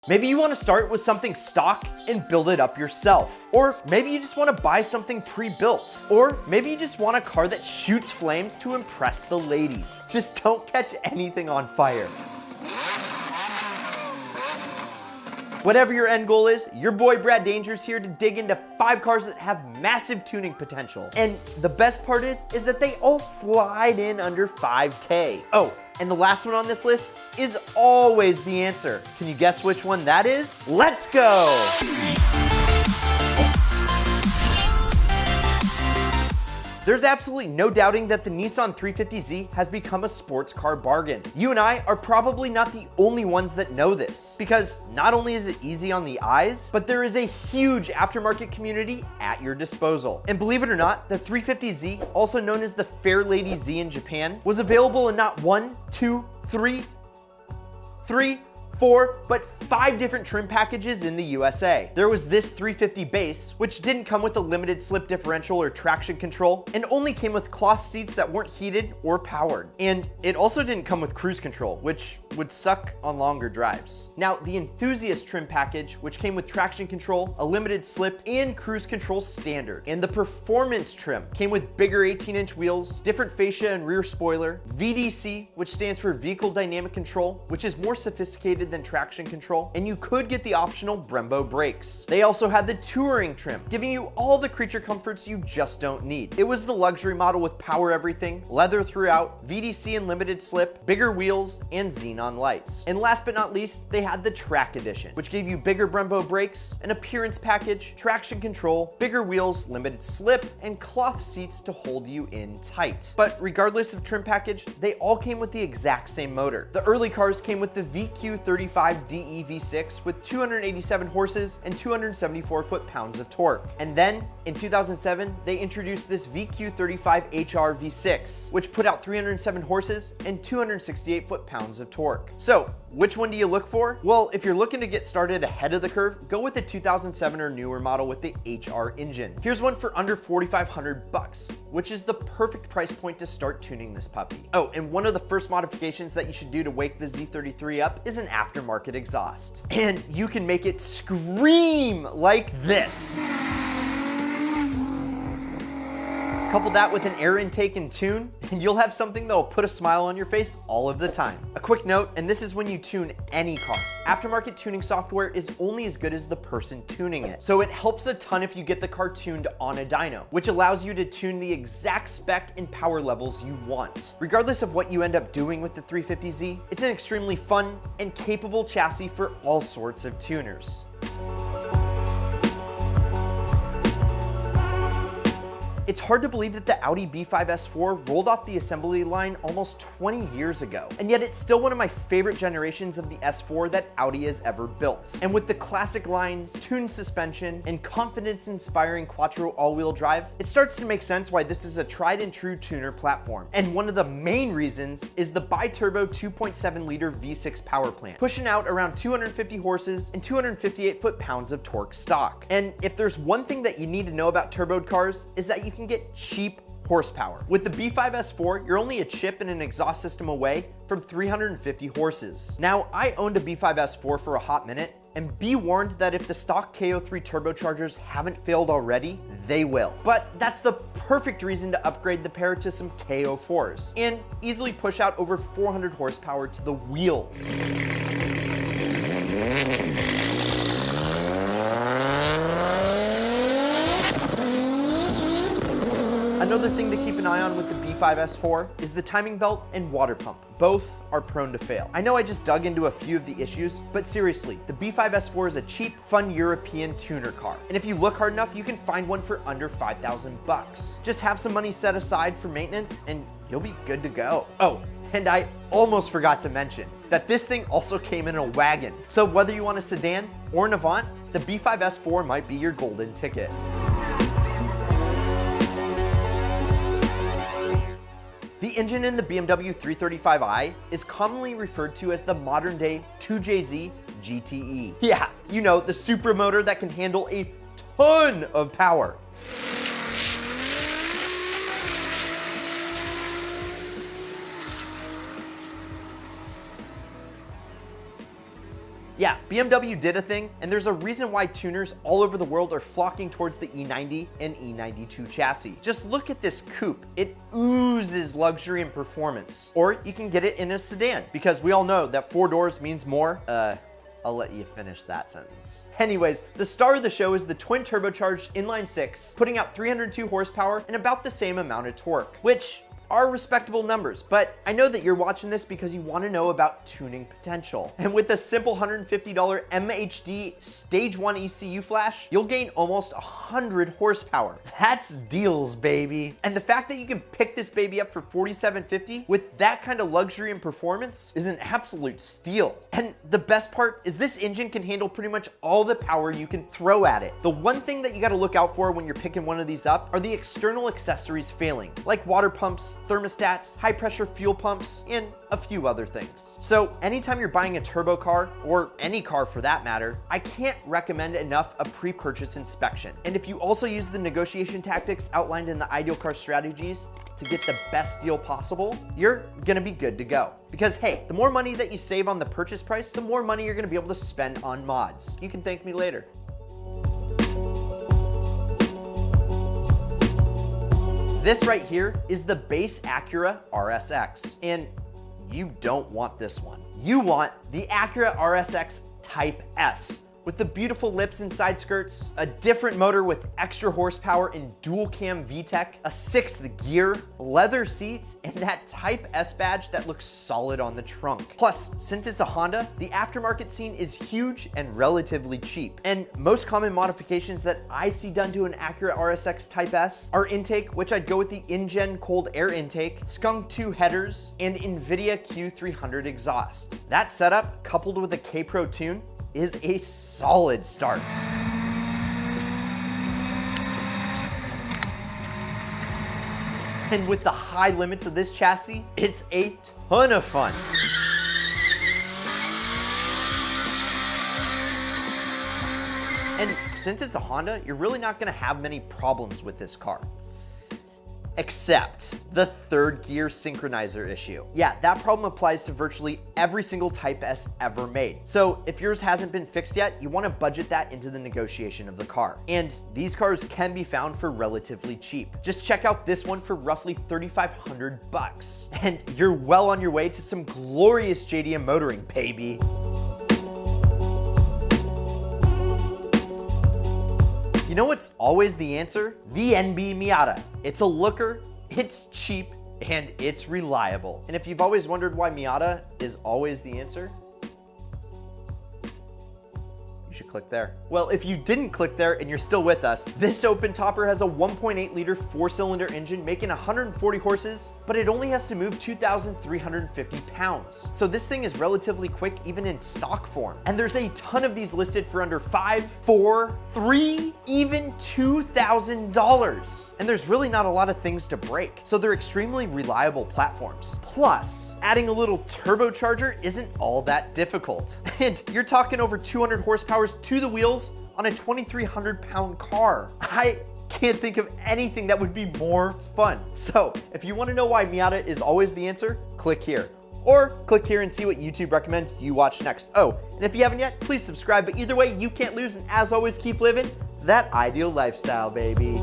Maybe you want to start with something stock and build it up yourself. Or maybe you just want to buy something pre-built. Or maybe you just want a car that shoots flames to impress the ladies. Just don't catch anything on fire. Whatever your end goal is, your boy Brad Danger's here to dig into 5 cars that have massive tuning potential. And the best part is that they all slide in under 5K. Oh, and the last one on this list is always the answer. Can you guess which one that is? Let's go! There's absolutely no doubting that the Nissan 350Z has become a sports car bargain. You and I are probably not the only ones that know this, because not only is it easy on the eyes, but there is a huge aftermarket community at your disposal. And believe it or not, the 350Z, also known as the Fair Lady Z in Japan, was available in not 1, 2, 3, 4, but 5 different trim packages in the USA. There was this 350 base, which didn't come with a limited slip differential or traction control, and only came with cloth seats that weren't heated or powered. And it also didn't come with cruise control, which would suck on longer drives. Now, the enthusiast trim package, which came with traction control, a limited slip, and cruise control standard. And the performance trim came with bigger 18-inch wheels, different fascia and rear spoiler, VDC, which stands for Vehicle Dynamic Control, which is more sophisticated than traction control, and you could get the optional Brembo brakes. They also had the touring trim, giving you all the creature comforts you just don't need. It was the luxury model with power everything, leather throughout, VDC and limited slip, bigger wheels, and xenon lights. And last but not least, they had the track edition, which gave you bigger Brembo brakes, an appearance package, traction control, bigger wheels, limited slip, and cloth seats to hold you in tight. But regardless of trim package, they all came with the exact same motor. The early cars came with the VQ35 DE V6 with 287 horses and 274 foot-pounds of torque. And then, in 2007, they introduced this VQ35 HR V6, which put out 307 horses and 268 foot-pounds of torque. So, which one do you look for? Well, if you're looking to get started ahead of the curve, go with the 2007 or newer model with the HR engine. Here's one for under $4,500, which is the perfect price point to start tuning this puppy. Oh, and one of the first modifications that you should do to wake the Z33 up is an aftermarket exhaust. And you can make it scream like this. Couple that with an air intake and tune, and you'll have something that'll put a smile on your face all of the time. A quick note, and this is when you tune any car. Aftermarket tuning software is only as good as the person tuning it. So it helps a ton if you get the car tuned on a dyno, which allows you to tune the exact spec and power levels you want. Regardless of what you end up doing with the 350Z, it's an extremely fun and capable chassis for all sorts of tuners. It's hard to believe that the Audi B5 S4 rolled off the assembly line almost 20 years ago, and yet it's still one of my favorite generations of the S4 that Audi has ever built. And with the classic lines, tuned suspension, and confidence-inspiring quattro all-wheel drive, it starts to make sense why this is a tried and true tuner platform. And one of the main reasons is the bi-turbo 2.7-liter V6 power plant, pushing out around 250 horses and 258 foot-pounds of torque stock. And if there's one thing that you need to know about turboed cars, is that you can get cheap horsepower. With the B5 S4, you're only a chip and an exhaust system away from 350 horses. Now, I owned a B5 S4 for a hot minute, and be warned that if the stock K03 turbochargers haven't failed already, they will. But that's the perfect reason to upgrade the pair to some K04s and easily push out over 400 horsepower to the wheels. Another thing to keep an eye on with the B5 S4 is the timing belt and water pump. Both are prone to fail. I know I just dug into a few of the issues, but seriously, the B5 S4 is a cheap, fun European tuner car. And if you look hard enough, you can find one for under $5,000. Just have some money set aside for maintenance and you'll be good to go. Oh, and I almost forgot to mention that this thing also came in a wagon. So whether you want a sedan or an Avant, the B5 S4 might be your golden ticket. The engine in the BMW 335i is commonly referred to as the modern-day 2JZ GTE. Yeah, you know, the super motor that can handle a ton of power. Yeah, BMW did a thing, and there's a reason why tuners all over the world are flocking towards the E90 and E92 chassis. Just look at this coupe. It oozes luxury and performance. Or you can get it in a sedan, because we all know that 4 doors means more. I'll let you finish that sentence. Anyways, the star of the show is the twin turbocharged inline 6, putting out 302 horsepower and about the same amount of torque, which are respectable numbers, but I know that you're watching this because you want to know about tuning potential. And with a simple $150 MHD Stage 1 ECU flash, you'll gain almost 100 horsepower. That's deals, baby. And the fact that you can pick this baby up for $47.50 with that kind of luxury and performance is an absolute steal. And the best part is this engine can handle pretty much all the power you can throw at it. The one thing that you got to look out for when you're picking one of these up are the external accessories failing, like water pumps, thermostats, high pressure fuel pumps, and a few other things. So anytime you're buying a turbo car, or any car for that matter, I can't recommend enough a pre-purchase inspection. And if you also use the negotiation tactics outlined in the Ideal Car Strategies to get the best deal possible, you're gonna be good to go. Because hey, the more money that you save on the purchase price, the more money you're gonna be able to spend on mods. You can thank me later. This right here is the base Acura RSX, and you don't want this one. You want the Acura RSX Type S, with the beautiful lips and side skirts, a different motor with extra horsepower and dual cam VTEC, a 6th gear, leather seats, and that Type S badge that looks solid on the trunk. Plus, since it's a Honda, the aftermarket scene is huge and relatively cheap. And most common modifications that I see done to an Acura RSX Type S are intake, which I'd go with the InGen cold air intake, Skunk 2 headers, and NVIDIA Q300 exhaust. That setup, coupled with a K-Pro tune, is a solid start. And with the high limits of this chassis, it's a ton of fun. And since it's a Honda, you're really not gonna have many problems with this car. Except the 3rd gear synchronizer issue. Yeah, that problem applies to virtually every single Type S ever made. So if yours hasn't been fixed yet, you want to budget that into the negotiation of the car. And these cars can be found for relatively cheap. Just check out this one for roughly $3,500. And you're well on your way to some glorious JDM motoring, baby. You know what's always the answer? The NB Miata. It's a looker, it's cheap, and it's reliable. And if you've always wondered why Miata is always the answer, you should click there. Well, if you didn't click there and you're still with us, this open topper has a 1.8 liter 4-cylinder engine making 140 horses, but it only has to move 2,350 pounds. So this thing is relatively quick even in stock form. And there's a ton of these listed for under $5, $4, $3, even $2,000. And there's really not a lot of things to break. So they're extremely reliable platforms. Plus, adding a little turbocharger isn't all that difficult. And you're talking over 200 horsepower to the wheels on a 2,300 pound car. I can't think of anything that would be more fun. So if you want to know why Miata is always the answer, click here. Or click here and see what YouTube recommends you watch next. Oh, and if you haven't yet, please subscribe. But either way, you can't lose. And as always, keep living that ideal lifestyle, baby.